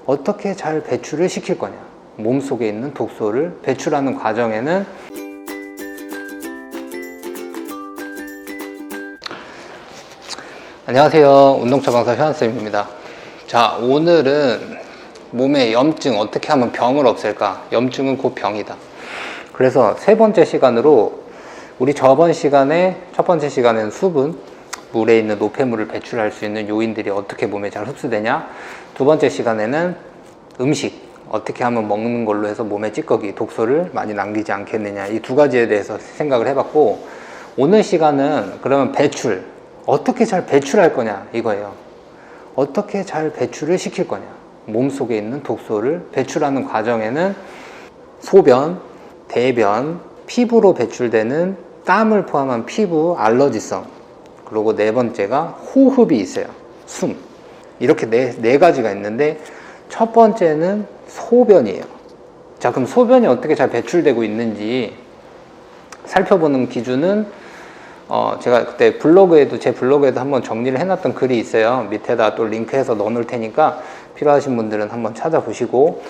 어떻게 잘 배출을 시킬 거냐. 몸속에 있는 독소를 배출하는 과정에는 안녕하세요. 운동처방사 현아쌤입니다. 자, 오늘은 몸의 염증, 어떻게 하면 병을 없앨까? 염증은 곧 병이다. 그래서 세 번째 시간으로 우리 저번 시간에 첫 번째 시간에는 수분, 물에 있는 노폐물을 배출할 수 있는 요인들이 어떻게 몸에 잘 흡수되냐, 두 번째 시간에는 음식, 어떻게 하면 먹는 걸로 해서 몸에 찌꺼기, 독소를 많이 남기지 않겠느냐, 이 두 가지에 대해서 생각을 해봤고, 오늘 시간은 그러면 배출, 어떻게 잘 배출할 거냐 이거예요. 어떻게 잘 배출을 시킬 거냐. 몸속에 있는 독소를 배출하는 과정에는 소변, 대변, 피부로 배출되는 땀을 포함한 피부 알러지성, 그리고 네 번째가 호흡이 있어요. 숨. 이렇게 네 가지가 있는데 첫 번째는 소변이에요. 자, 그럼 소변이 어떻게 잘 배출되고 있는지 살펴보는 기준은 제가 그때 제 블로그에도 한번 정리를 해놨던 글이 있어요. 밑에다 또 링크해서 넣어놓을 테니까 필요하신 분들은 한번 찾아보시고,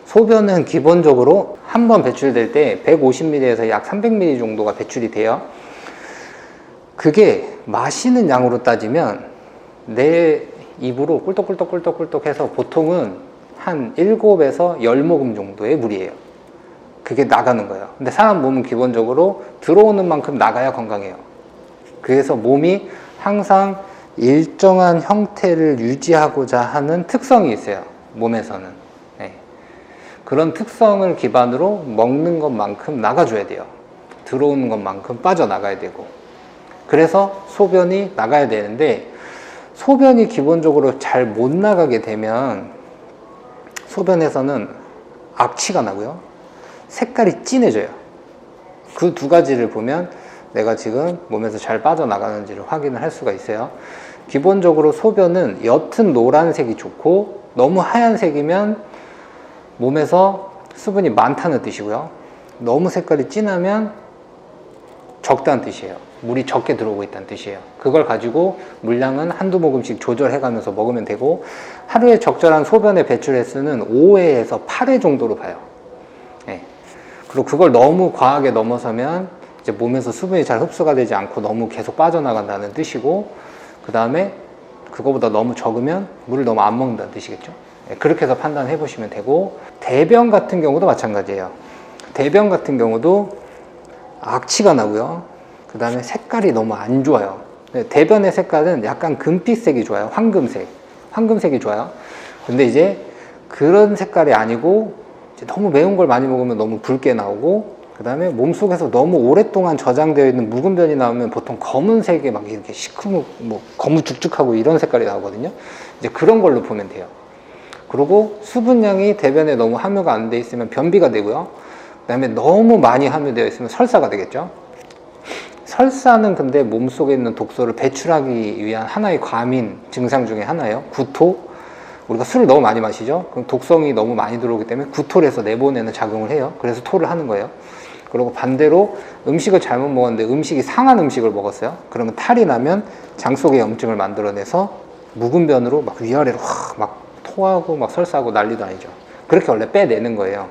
소변은 기본적으로 한 번 배출될 때 150ml에서 약 300ml 정도가 배출이 돼요. 그게 마시는 양으로 따지면 내 입으로 꿀떡꿀떡 해서 보통은 한 7에서 10모금 정도의 물이에요. 그게 나가는 거예요. 근데 사람 몸은 기본적으로 들어오는 만큼 나가야 건강해요. 그래서 몸이 항상 일정한 형태를 유지하고자 하는 특성이 있어요. 몸에서는. 네. 그런 특성을 기반으로 먹는 것만큼 나가줘야 돼요. 들어오는 것만큼 빠져나가야 되고. 그래서 소변이 나가야 되는데, 소변이 기본적으로 잘 못 나가게 되면 소변에서는 악취가 나고요. 색깔이 진해져요. 그 두 가지를 보면 내가 지금 몸에서 잘 빠져나가는지를 확인을 할 수가 있어요. 기본적으로 소변은 옅은 노란색이 좋고, 너무 하얀색이면 몸에서 수분이 많다는 뜻이고요. 너무 색깔이 진하면 적다는 뜻이에요. 물이 적게 들어오고 있다는 뜻이에요. 그걸 가지고 물량은 한두 모금씩 조절해 가면서 먹으면 되고, 하루에 적절한 소변의 배출 횟수는 5회에서 8회 정도로 봐요. 네. 그리고 그걸 너무 과하게 넘어서면 이제 몸에서 수분이 잘 흡수가 되지 않고 너무 계속 빠져나간다는 뜻이고, 그 다음에 그거보다 너무 적으면 물을 너무 안 먹는다는 뜻이겠죠. 네. 그렇게 해서 판단해 보시면 되고, 대변 같은 경우도 마찬가지예요. 대변 같은 경우도 악취가 나고요. 그 다음에 색깔이 너무 안 좋아요. 대변의 색깔은 약간 금빛색이 좋아요. 황금색이 좋아요. 근데 이제 그런 색깔이 아니고, 이제 너무 매운 걸 많이 먹으면 너무 붉게 나오고, 그 다음에 몸속에서 너무 오랫동안 저장되어 있는 묵은 변이 나오면 보통 검은색에 막 이렇게 시커멓, 거무죽죽하고 이런 색깔이 나오거든요. 이제 그런 걸로 보면 돼요. 그리고 수분량이 대변에 너무 함유가 안 돼 있으면 변비가 되고요. 그 다음에 너무 많이 함유되어 있으면 설사가 되겠죠. 설사는 근데 몸속에 있는 독소를 배출하기 위한 하나의 과민 증상 중에 하나예요. 구토. 우리가 술을 너무 많이 마시죠. 그럼 독성이 너무 많이 들어오기 때문에 구토를 해서 내보내는 작용을 해요. 그래서 토를 하는 거예요. 그리고 반대로 음식을 잘못 먹었는데 음식이 상한 음식을 먹었어요. 그러면 탈이 나면 장 속에 염증을 만들어내서 묵은 변으로 막 위아래로 막 토하고 막 설사하고 난리도 아니죠. 그렇게 원래 빼내는 거예요.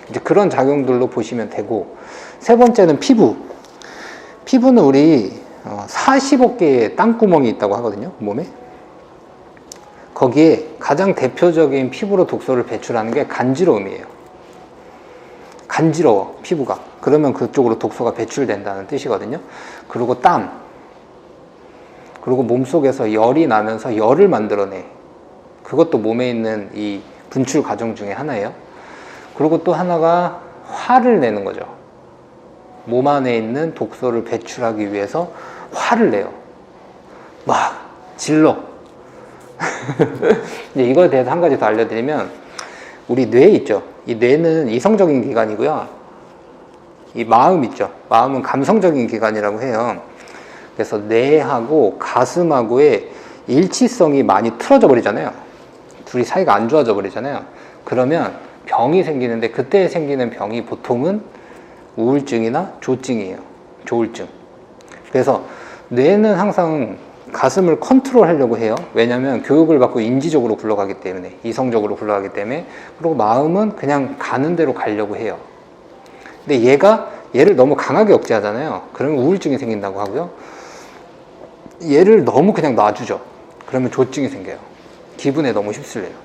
이제 그런 작용들로 보시면 되고, 세 번째는 피부. 피부는 우리 40억 개의 땀구멍이 있다고 하거든요, 몸에. 거기에 가장 대표적인 피부로 독소를 배출하는 게 간지러움이에요. 간지러워, 피부가. 그러면 그쪽으로 독소가 배출된다는 뜻이거든요. 그리고 땀. 그리고 몸속에서 열이 나면서 열을 만들어내. 그것도 몸에 있는 이 분출 과정 중에 하나예요. 그리고 또 하나가 화를 내는 거죠. 몸 안에 있는 독소를 배출하기 위해서 화를 내요. 막 질러. 이제 이거에 대해서 한 가지 더 알려드리면, 우리 뇌 있죠. 이 뇌는 이성적인 기관이고요. 이 마음 있죠. 마음은 감성적인 기관이라고 해요. 그래서 뇌하고 가슴하고의 일치성이 많이 틀어져 버리잖아요. 둘이 사이가 안 좋아져 버리잖아요. 그러면 병이 생기는데, 그때 생기는 병이 보통은 우울증이나 조증이에요. 조울증. 그래서 뇌는 항상 가슴을 컨트롤 하려고 해요. 왜냐하면 교육을 받고 인지적으로 굴러가기 때문에, 이성적으로 굴러가기 때문에. 그리고 마음은 그냥 가는 대로 가려고 해요. 근데 얘를 너무 강하게 억제하잖아요. 그러면 우울증이 생긴다고 하고요. 얘를 너무 그냥 놔주죠. 그러면 조증이 생겨요. 기분에 너무 휩쓸려요.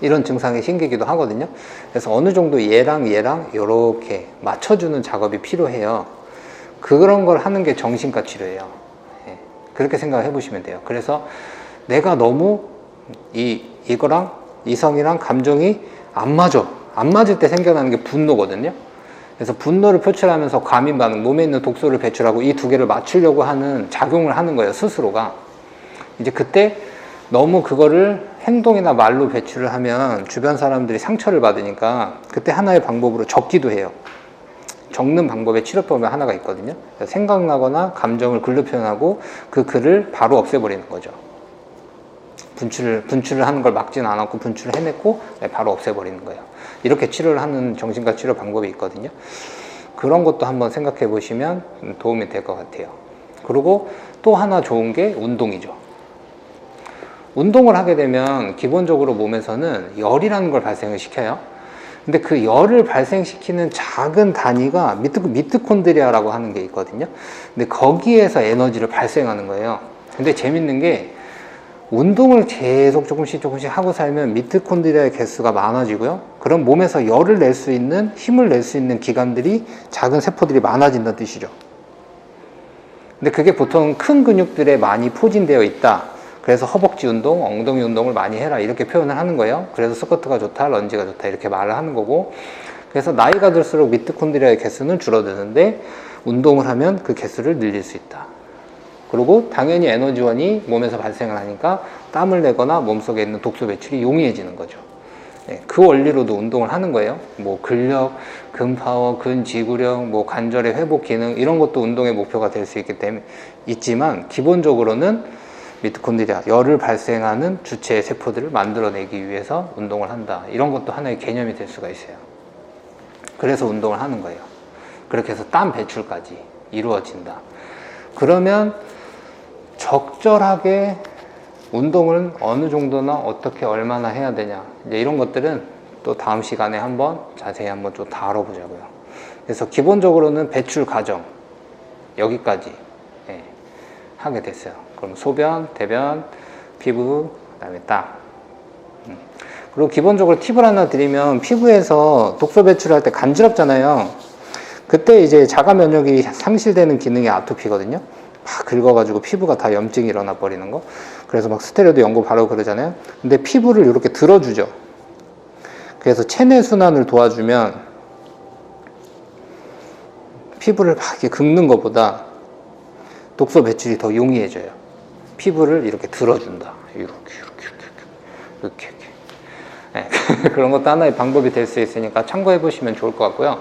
이런 증상이 생기기도 하거든요. 그래서 어느 정도 얘랑 이렇게 맞춰주는 작업이 필요해요. 그런 걸 하는 게 정신과 치료예요. 예, 그렇게 생각해 보시면 돼요. 그래서 내가 너무 이거랑 이성이랑 감정이 안 맞을 때 생겨나는 게 분노거든요. 그래서 분노를 표출하면서 과민 반응, 몸에 있는 독소를 배출하고 이 두 개를 맞추려고 하는 작용을 하는 거예요, 스스로가. 이제 그때 너무 그거를 행동이나 말로 배출을 하면 주변 사람들이 상처를 받으니까 그때 하나의 방법으로 적기도 해요. 적는 방법의 치료법이 하나가 있거든요. 생각나거나 감정을 글로 표현하고 그 글을 바로 없애버리는 거죠. 분출을 하는 걸 막지는 않았고 분출을 해냈고 바로 없애버리는 거예요. 이렇게 치료를 하는 정신과 치료 방법이 있거든요. 그런 것도 한번 생각해 보시면 도움이 될 것 같아요. 그리고 또 하나 좋은 게 운동이죠. 운동을 하게 되면 기본적으로 몸에서는 열이라는 걸 발생을 시켜요. 근데 그 열을 발생시키는 작은 단위가 미토콘드리아라고 하는 게 있거든요. 근데 거기에서 에너지를 발생하는 거예요. 근데 재밌는 게 운동을 계속 조금씩 하고 살면 미토콘드리아의 개수가 많아지고요. 그럼 몸에서 열을 낼 수 있는, 힘을 낼 수 있는 기관들이, 작은 세포들이 많아진다는 뜻이죠. 근데 그게 보통 큰 근육들에 많이 포진되어 있다. 그래서 허벅지 운동, 엉덩이 운동을 많이 해라, 이렇게 표현을 하는 거예요. 그래서 스쿼트가 좋다, 런지가 좋다, 이렇게 말을 하는 거고. 그래서 나이가 들수록 미토콘드리아의 개수는 줄어드는데 운동을 하면 그 개수를 늘릴 수 있다. 그리고 당연히 에너지원이 몸에서 발생을 하니까 땀을 내거나 몸속에 있는 독소 배출이 용이해지는 거죠. 그 원리로도 운동을 하는 거예요. 뭐 근력, 근파워, 근지구력, 뭐 관절의 회복 기능, 이런 것도 운동의 목표가 될 수 있지만 기본적으로는 미토콘드리아, 열을 발생하는 주체의 세포들을 만들어내기 위해서 운동을 한다. 이런 것도 하나의 개념이 될 수가 있어요. 그래서 운동을 하는 거예요. 그렇게 해서 땀 배출까지 이루어진다. 그러면 적절하게 운동을 어느 정도나 어떻게 얼마나 해야 되냐, 이제 이런 것들은 또 다음 시간에 한번 자세히 한번 좀 다뤄보자고요. 그래서 기본적으로는 배출 과정 여기까지 하게 됐어요. 그럼 소변, 대변, 피부, 그다음에 땀. 그리고 기본적으로 팁을 하나 드리면, 피부에서 독소 배출할 때 간지럽잖아요. 그때 이제 자가 면역이 상실되는 기능이 아토피거든요. 막 긁어가지고 피부가 다 염증이 일어나 버리는 거. 그래서 막 스테로이드 연고 바르고 그러잖아요. 근데 피부를 이렇게 들어주죠. 그래서 체내 순환을 도와주면 피부를 막 이렇게 긁는 것보다 독소 배출이 더 용이해져요. 피부를 이렇게 들어준다. 이렇게. 네. 그런 것도 하나의 방법이 될 수 있으니까 참고해 보시면 좋을 것 같고요.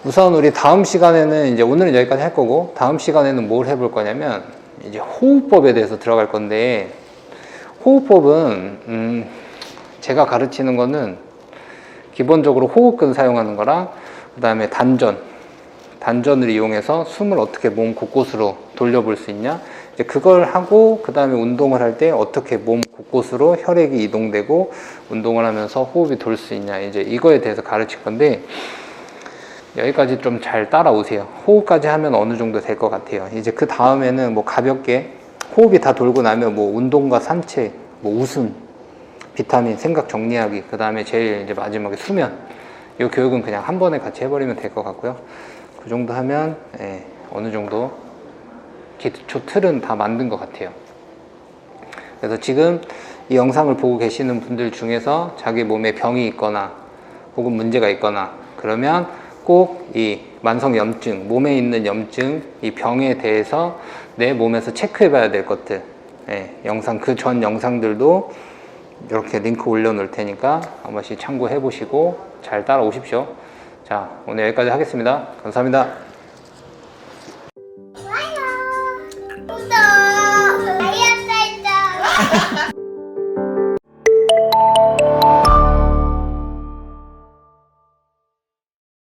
우선 우리 다음 시간에는, 이제 오늘은 여기까지 할 거고, 다음 시간에는 뭘 해볼 거냐면 이제 호흡법에 대해서 들어갈 건데, 호흡법은 제가 가르치는 거는 기본적으로 호흡근 사용하는 거랑, 그 다음에 단전을 이용해서 숨을 어떻게 몸 곳곳으로 돌려볼 수 있냐, 이제 그걸 하고, 그 다음에 운동을 할 때 어떻게 몸 곳곳으로 혈액이 이동되고 운동을 하면서 호흡이 돌 수 있냐, 이제 이거에 대해서 가르칠 건데, 여기까지 좀 잘 따라오세요. 호흡까지 하면 어느 정도 될 것 같아요. 이제 그 다음에는 뭐 가볍게 호흡이 다 돌고 나면 뭐 운동과 산책, 뭐 웃음, 비타민, 생각 정리하기, 그 다음에 제일 이제 마지막에 수면, 이 교육은 그냥 한 번에 같이 해버리면 될 것 같고요. 그 정도 하면 어느 정도 기초 틀은 다 만든 것 같아요. 그래서 지금 이 영상을 보고 계시는 분들 중에서 자기 몸에 병이 있거나 혹은 문제가 있거나 그러면 꼭 이 만성염증, 몸에 있는 염증, 이 병에 대해서 내 몸에서 체크해 봐야 될 것들, 영상, 그 전 영상들도 이렇게 링크 올려 놓을 테니까 한 번씩 참고해 보시고 잘 따라오십시오. 자, 오늘 여기까지 하겠습니다. 감사합니다.